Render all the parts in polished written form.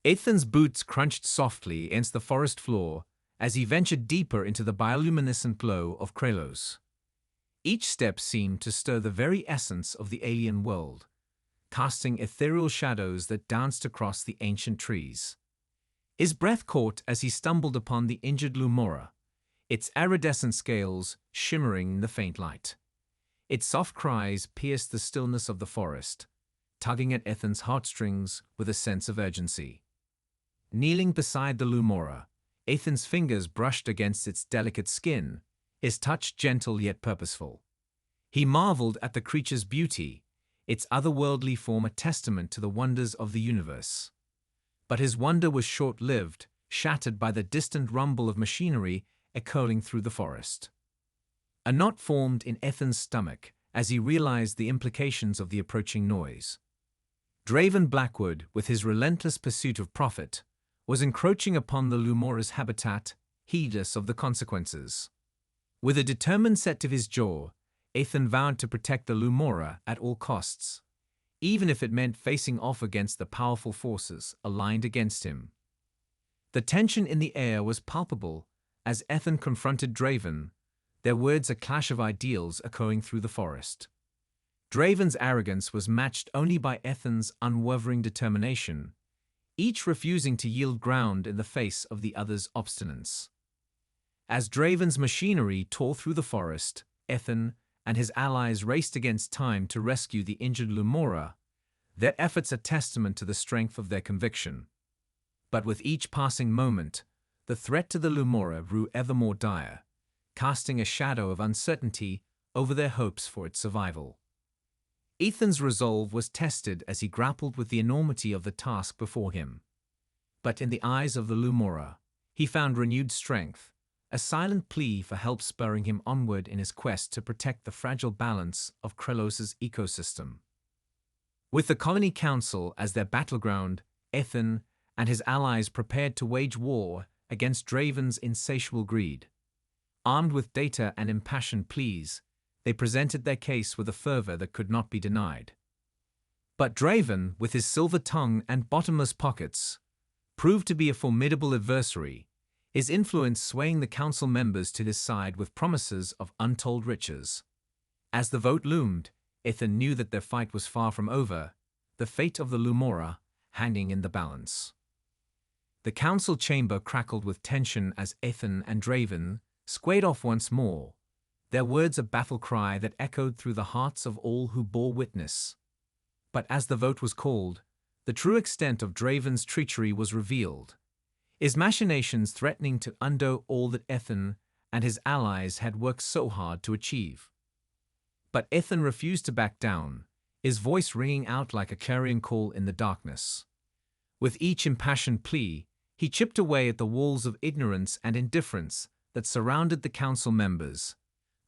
Ethan's boots crunched softly against the forest floor as he ventured deeper into the bioluminescent glow of Krelos. Each step seemed to stir the very essence of the alien world, casting ethereal shadows that danced across the ancient trees. His breath caught as he stumbled upon the injured Lumora, its iridescent scales shimmering in the faint light. Its soft cries pierced the stillness of the forest, tugging at Ethan's heartstrings with a sense of urgency. Kneeling beside the Lumora, Ethan's fingers brushed against its delicate skin, his touch gentle yet purposeful. He marveled at the creature's beauty, its otherworldly form a testament to the wonders of the universe. But his wonder was short-lived, shattered by the distant rumble of machinery echoing through the forest. A knot formed in Ethan's stomach as he realized the implications of the approaching noise. Draven Blackwood, with his relentless pursuit of profit, was encroaching upon the Lumora's habitat, heedless of the consequences. With a determined set to his jaw, Ethan vowed to protect the Lumora at all costs, even if it meant facing off against the powerful forces aligned against him. The tension in the air was palpable as Ethan confronted Draven, their words a clash of ideals echoing through the forest. Draven's arrogance was matched only by Ethan's unwavering determination, each refusing to yield ground in the face of the other's obstinance. As Draven's machinery tore through the forest, Ethan and his allies raced against time to rescue the injured Lumora, their efforts a testament to the strength of their conviction. But with each passing moment, the threat to the Lumora grew ever more dire, casting a shadow of uncertainty over their hopes for its survival. Ethan's resolve was tested as he grappled with the enormity of the task before him. But in the eyes of the Lumora, he found renewed strength, a silent plea for help spurring him onward in his quest to protect the fragile balance of Krelos' ecosystem. With the Colony Council as their battleground, Ethan and his allies prepared to wage war against Draven's insatiable greed. Armed with data and impassioned pleas, they presented their case with a fervor that could not be denied. But Draven, with his silver tongue and bottomless pockets, proved to be a formidable adversary, his influence swaying the council members to his side with promises of untold riches. As the vote loomed, Ethan knew that their fight was far from over, the fate of the Lumora hanging in the balance. The council chamber crackled with tension as Ethan and Draven squared off once more, their words a battle cry that echoed through the hearts of all who bore witness. But as the vote was called, the true extent of Draven's treachery was revealed, his machinations threatening to undo all that Ethan and his allies had worked so hard to achieve. But Ethan refused to back down, his voice ringing out like a clarion call in the darkness. With each impassioned plea, he chipped away at the walls of ignorance and indifference that surrounded the council members,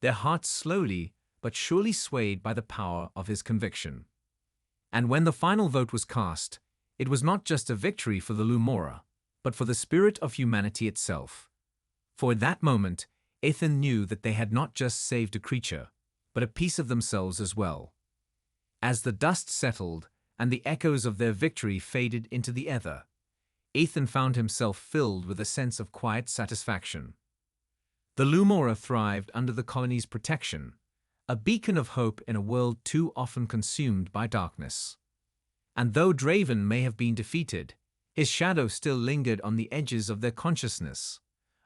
their hearts slowly but surely swayed by the power of his conviction. And when the final vote was cast, it was not just a victory for the Lumora, but for the spirit of humanity itself. For at that moment, Ethan knew that they had not just saved a creature, but a piece of themselves as well. As the dust settled and the echoes of their victory faded into the ether, Ethan found himself filled with a sense of quiet satisfaction. The Lumora thrived under the colony's protection, a beacon of hope in a world too often consumed by darkness. And though Draven may have been defeated, his shadow still lingered on the edges of their consciousness,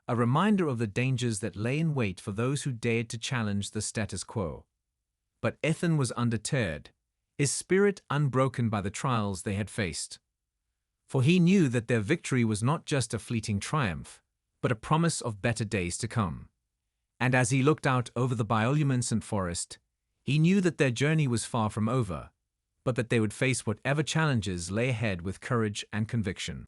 a reminder of the dangers that lay in wait for those who dared to challenge the status quo. But Ethan was undeterred, his spirit unbroken by the trials they had faced. For he knew that their victory was not just a fleeting triumph, but a promise of better days to come. And as he looked out over the bioluminescent forest, he knew that their journey was far from over, but that they would face whatever challenges lay ahead with courage and conviction.